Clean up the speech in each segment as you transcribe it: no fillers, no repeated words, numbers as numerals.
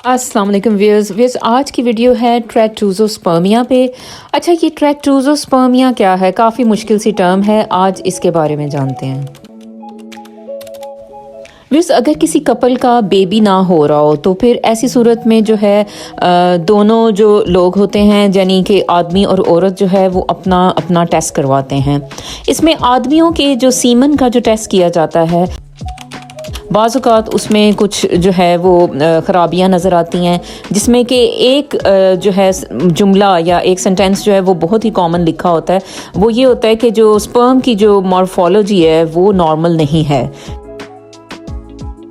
अस्सलाम वालेकुम व्यूअर्स आज की वीडियो है ट्रैटूज़ोस्पर्मिया पे। अच्छा, ये ट्रैटूज़ोस्पर्मिया क्या है? काफ़ी मुश्किल सी टर्म है, आज इसके बारे में जानते हैं। व्यूअर्स, अगर किसी कपल का बेबी ना हो रहा हो तो फिर ऐसी सूरत में जो है दोनों जो लोग होते हैं यानी कि आदमी और औरत जो है वो अपना अपना टेस्ट करवाते हैं। इसमें आदमियों के जो सीमन का जो टेस्ट किया जाता है, बाज़ औक़ात उसमें कुछ जो है वो ख़राबियाँ नज़र आती हैं, जिसमें कि एक जो है जुमला या एक सेंटेंस जो है वो बहुत ही कॉमन लिखा होता है। वो ये होता है कि जो स्पर्म की जो मॉर्फोलॉजी है वो नॉर्मल नहीं है।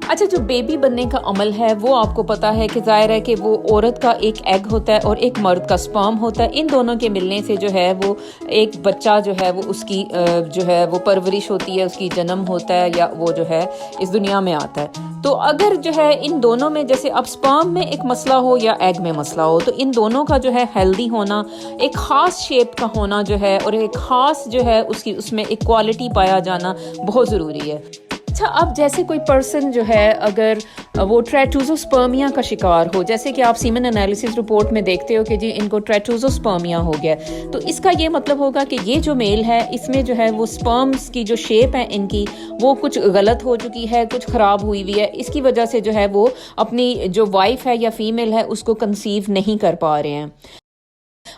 अच्छा, जो बेबी बनने का अमल है वो आपको पता है कि ज़ाहिर है कि वो औरत का एक एग होता है और एक मर्द का स्पर्म होता है। इन दोनों के मिलने से जो है वो एक बच्चा जो है वो उसकी जो है वो परवरिश होती है, उसकी जन्म होता है या वो जो है इस दुनिया में आता है। तो अगर जो है इन दोनों में जैसे अब स्पर्म में एक मसला हो या एग में मसला हो, तो इन दोनों का जो है हेल्दी होना, एक ख़ास शेप का होना जो है और एक ख़ास जो है उसकी उसमें एक क्वालिटी पाया जाना बहुत ज़रूरी है। अच्छा, अब जैसे कोई पर्सन जो है अगर वो ट्रैटूज़ोस्पर्मिया का शिकार हो, जैसे कि आप सीमन एनालिसिस रिपोर्ट में देखते हो कि जी इनको ट्रैटूज़ोस्पर्मिया हो गया, तो इसका ये मतलब होगा कि ये जो मेल है इसमें जो है वो स्पर्म्स की जो शेप है इनकी वो कुछ गलत हो चुकी है, कुछ ख़राब हुई हुई है। इसकी वजह से जो है वो अपनी जो वाइफ है या फीमेल है उसको कंसीव नहीं कर पा रहे हैं।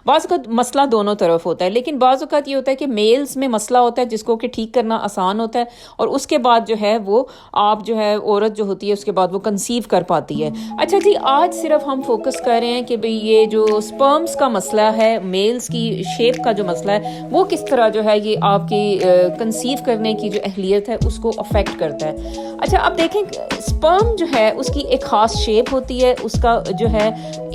बाज़ औक़ात मसला दोनों तरफ होता है, लेकिन बाज़ औक़ात ये होता है कि मेल्स में मसला होता है जिसको कि ठीक करना आसान होता है और उसके बाद जो है वो आप जो है औरत जो होती है उसके बाद वो कंसीव कर पाती है। अच्छा जी, आज सिर्फ हम फोकस कर रहे हैं कि भाई ये जो स्पर्म्स का मसला है, मेल्स की शेप का जो मसला है वो किस तरह जो है ये आपकी कंसीव करने की जो अहलियत है उसको अफेक्ट करता है। अच्छा, अब देखें स्पर्म जो है उसकी एक ख़ास शेप होती है। उसका जो है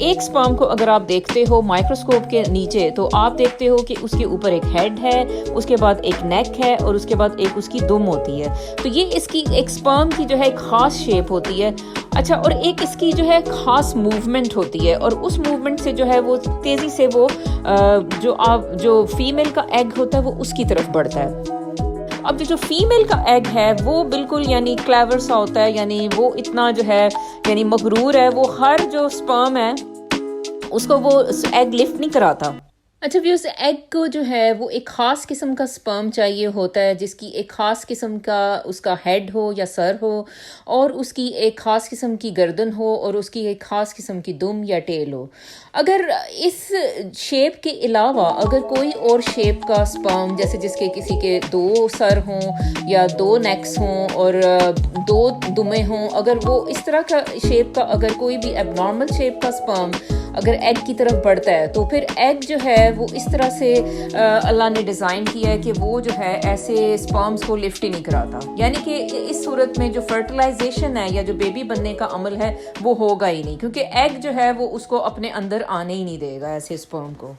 एक स्पर्म को अगर आप देखते हो माइक्रोस्कोप के नीचे तो आप देखते हो कि उसके ऊपर एक हेड है, उसके बाद एक नेक है और उसके बाद एक उसकी दुम होती है। तो ये इसकी एक स्पर्म की जो है एक ख़ास शेप होती है। अच्छा, और एक इसकी जो है ख़ास मूवमेंट होती है और उस मूवमेंट से जो है वो तेज़ी से वो जो फीमेल का एग होता है वो उसकी तरफ बढ़ता है। अब जो फीमेल का एग है वो बिल्कुल यानी क्लेवर सा होता है, यानी वो इतना जो है यानी मगरूर है, वो हर जो स्पर्म है उसको वो एग लिफ्ट नहीं कराता। अच्छा व्यूअर्स, एग को जो है वो एक ख़ास किस्म का स्पर्म चाहिए होता है जिसकी एक ख़ास किस्म का उसका हेड हो या सर हो और उसकी एक ख़ास किस्म की गर्दन हो और उसकी एक ख़ास किस्म की दुम या टेल हो। अगर इस शेप के अलावा अगर कोई और शेप का स्पर्म, जैसे जिसके किसी के 2 सर हों या 2 नेक्स हों और 2 दुमें हों, अगर वो इस तरह का शेप का अगर कोई भी एबनॉर्मल शेप का स्पर्म अगर एग की तरफ बढ़ता है तो फिर एग जो है वो इस तरह से अल्लाह ने डिज़ाइन किया है कि वो जो है ऐसे स्पर्म्स को लिफ्ट ही नहीं कराता। यानी कि इस सूरत में जो फर्टिलाइजेशन है या जो बेबी बनने का अमल है वो होगा ही नहीं, क्योंकि एग जो है वो उसको अपने अंदर आने ही नहीं देगा ऐसे स्पर्म को।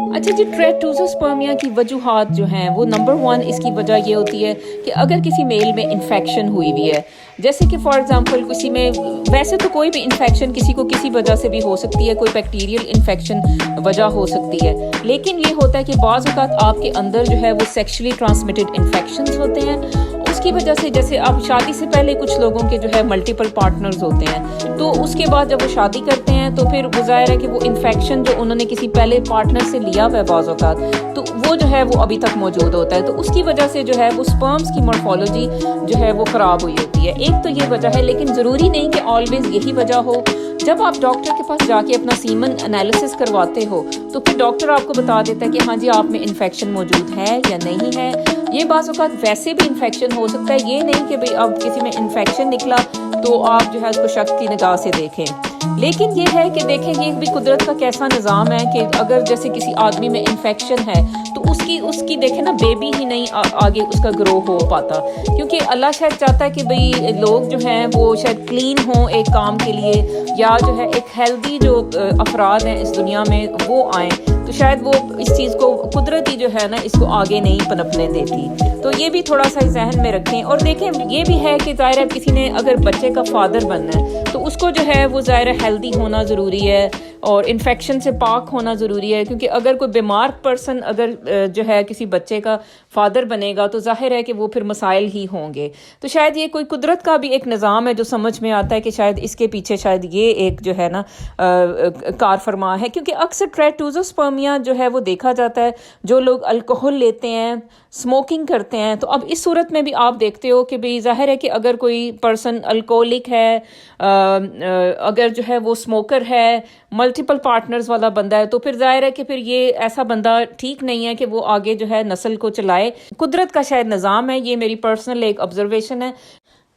अच्छा जी, ट्रैटूज़ोस्पर्मिया की वजूहात जो हैं वो नंबर 1 इसकी वजह ये होती है कि अगर किसी मेल में इन्फेक्शन हुई हुई है, जैसे कि फॉर एग्जांपल किसी में, वैसे तो कोई भी इन्फेक्शन किसी को किसी वजह से भी हो सकती है, कोई बैक्टीरियल इन्फेक्शन वजह हो सकती है, लेकिन ये होता है कि बाज़ औक़ात आपके अंदर जो है वो सेक्शुअली ट्रांसमिटेड इन्फेक्शंस होते हैं। उसकी वजह से जैसे आप शादी से पहले कुछ लोगों के जो है मल्टीपल पार्टनर्स होते हैं, तो उसके बाद जब वो शादी करते हैं तो फिर वो ज़ाहिर है कि वो इन्फेक्शन जो उन्होंने किसी पहले पार्टनर से लिया हुआ है बाज़ औक़ात, तो वो जो है वो अभी तक मौजूद होता है। तो उसकी वजह से जो है वो स्पर्म्स की मॉर्फोलॉजी जो है वो ख़राब हुई होती है। एक तो ये वजह है, लेकिन ज़रूरी नहीं कि ऑलवेज़ यही वजह हो। जब आप डॉक्टर के पास जाके अपना सीमन एनालिसिस करवाते हो तो फिर डॉक्टर आपको बता देता है कि हाँ जी आप में इन्फेक्शन मौजूद है या नहीं है। ये बाज़ औक़ात वैसे भी इन्फेक्शन हो सकता है, ये नहीं कि भाई अब किसी में इन्फेक्शन निकला तो आप जो है उसको शक की निगाह से देखें। लेकिन ये है कि देखें ये भी कुदरत का कैसा निज़ाम है कि अगर जैसे किसी आदमी में इन्फेक्शन है तो उसकी देखें ना बेबी ही नहीं आगे उसका ग्रो हो पाता, क्योंकि अल्लाह शायद चाहता है कि भाई लोग जो हैं वो शायद क्लीन हों एक काम के लिए, या जो है एक हेल्दी जो अफराद हैं इस दुनिया में वो आएँ, तो शायद वो इस चीज़ को कुदरती जो है ना इसको आगे नहीं पनपने देती। तो ये भी थोड़ा सा जहन में रखें और देखें ये भी है कि ज़ाहिर है किसी ने अगर बच्चे का फादर बनना है तो उसको जो है वो ज़ाहिर हेल्दी होना ज़रूरी है और इन्फेक्शन से पाक होना ज़रूरी है, क्योंकि अगर कोई बीमार पर्सन अगर जो है किसी बच्चे का फादर बनेगा तो जाहिर है कि वो फिर मसाइल ही होंगे। तो शायद ये कोई कुदरत का भी एक निज़ाम है जो समझ में आता है कि शायद इसके पीछे शायद ये एक जो है ना कार फरमा है, क्योंकि अक्सर ट्रैटोजोस्पर्मिया जो है वो देखा जाता है जो लोग अल्कोहल लेते हैं, स्मोकिंग करते हैं। तो अब इस सूरत में भी आप देखते हो कि भाई जाहिर है कि अगर कोई पर्सन अल्कोहलिक है, अगर जो है वो स्मोकर है, मल्टीपल पार्टनर्स वाला बंदा है, तो फिर जाहिर है कि फिर ये ऐसा बंदा ठीक नहीं है कि वो आगे जो है नस्ल को चलाए। कुदरत का शायद निज़ाम है, ये मेरी पर्सनल एक ऑब्जर्वेशन है।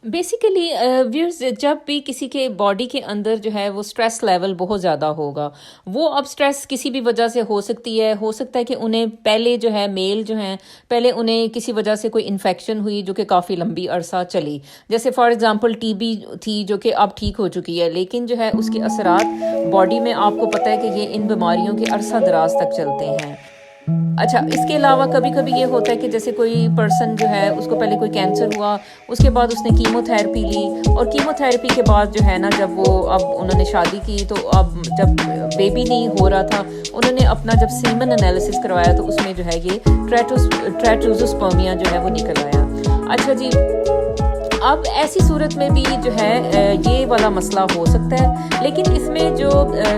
बेसिकली व्यूअर्स, जब भी किसी के बॉडी के अंदर जो है वो स्ट्रेस लेवल बहुत ज़्यादा होगा, वो अब स्ट्रेस किसी भी वजह से हो सकती है। हो सकता है कि उन्हें पहले जो है मेल जो हैं पहले उन्हें किसी वजह से कोई इन्फेक्शन हुई जो कि काफ़ी लंबी अरसा चली, जैसे फॉर एग्जांपल टीबी थी जो कि अब ठीक हो चुकी है, लेकिन जो है उसके असरात बॉडी में आपको पता है कि ये इन बीमारियों के अरसा दराज तक चलते हैं। अच्छा, इसके अलावा कभी कभी ये होता है कि जैसे कोई पर्सन जो है उसको पहले कोई कैंसर हुआ, उसके बाद उसने कीमोथेरेपी ली, और कीमोथेरेपी के बाद जो है ना जब वो अब उन्होंने शादी की, तो अब जब बेबी नहीं हो रहा था उन्होंने अपना जब सीमन एनालिसिस करवाया तो उसमें जो है ये ट्रैटोजोस्पर्मिया जो है वो निकल आया। अच्छा जी, अब ऐसी सूरत में भी जो है ये वाला मसला हो सकता है, लेकिन इसमें जो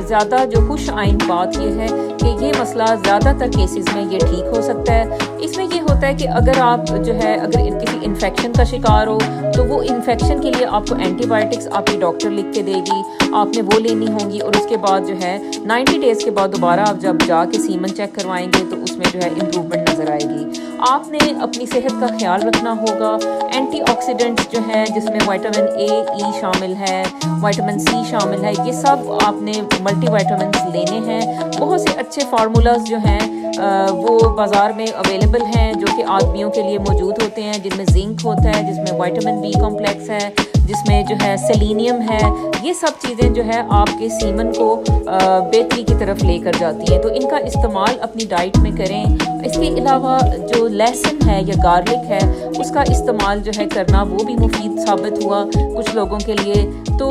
ज़्यादा जो खुश आइन बात ये है कि ये मसला ज़्यादातर केसेस में ये ठीक हो सकता है। इसमें ये होता है कि अगर आप जो है अगर किसी इन्फेक्शन का शिकार हो तो वो इन्फेक्शन के लिए आपको एंटीबायोटिक्स आपकी डॉक्टर लिख के देगी, आपने वो लेनी होंगी, और उसके बाद जो है 90 डेज़ के बाद दोबारा आप जब जाके सीमन चेक करवाएंगे तो उसमें जो है इम्प्रूवमेंट नज़र आएगी। आपने अपनी सेहत का ख्याल रखना होगा। एंटीऑक्सीडेंट्स जो है जिसमें विटामिन ए, ई शामिल है, विटामिन सी शामिल है, ये सब आपने मल्टीविटामिन्स लेने हैं। बहुत से अच्छे फार्मूलाज जो हैं वो बाज़ार में अवेलेबल हैं जो कि आदमियों के लिए मौजूद होते हैं, जिनमें जिंक होता है, जिसमें विटामिन बी कॉम्प्लेक्स है, जिसमें जो है सेलेनियम है। ये सब चीज़ें जो है आपके सीमन को बेहतरी की तरफ लेकर जाती हैं, तो इनका इस्तेमाल अपनी डाइट में करें। इसके अलावा जो लहसुन है या गार्लिक है उसका इस्तेमाल जो है करना वो भी मुफीद साबित हुआ कुछ लोगों के लिए। तो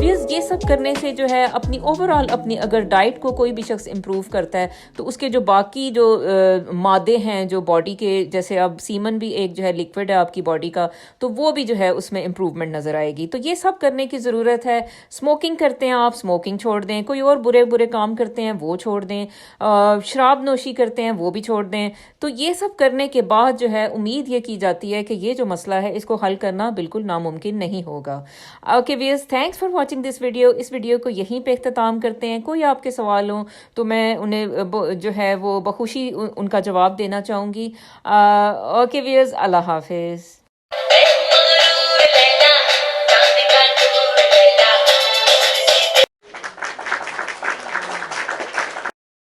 ये सब करने से जो है अपनी ओवरऑल अपनी अगर डाइट को कोई भी शख्स इम्प्रूव करता है तो उसके जो बाकी जो मादे हैं जो बॉडी के, जैसे अब सीमन भी एक जो है लिक्विड है आपकी बॉडी का, तो वो भी जो है उसमें इम्प्रूवमेंट नज़र आएगी। तो ये सब करने की ज़रूरत है। स्मोकिंग करते हैं आप, स्मोकिंग छोड़ दें। कोई और बुरे बुरे काम करते हैं वो छोड़ दें। शराब नोशी करते हैं वो भी छोड़ दें। तो ये सब करने के बाद जो है उम्मीद ये की जाती है कि ये जो मसला है इसको हल करना बिल्कुल नामुमकिन नहीं होगा। Okay viewers, thanks for watching this video. इस वीडियो को यहीं पे इख्तिताम करते हैं। कोई आपके सवाल हो तो मैं उन्हें जो है वो बखुशी उनका जवाब देना चाहूँगी। ओके व्यूअर्स, अल्लाह हाफिज़।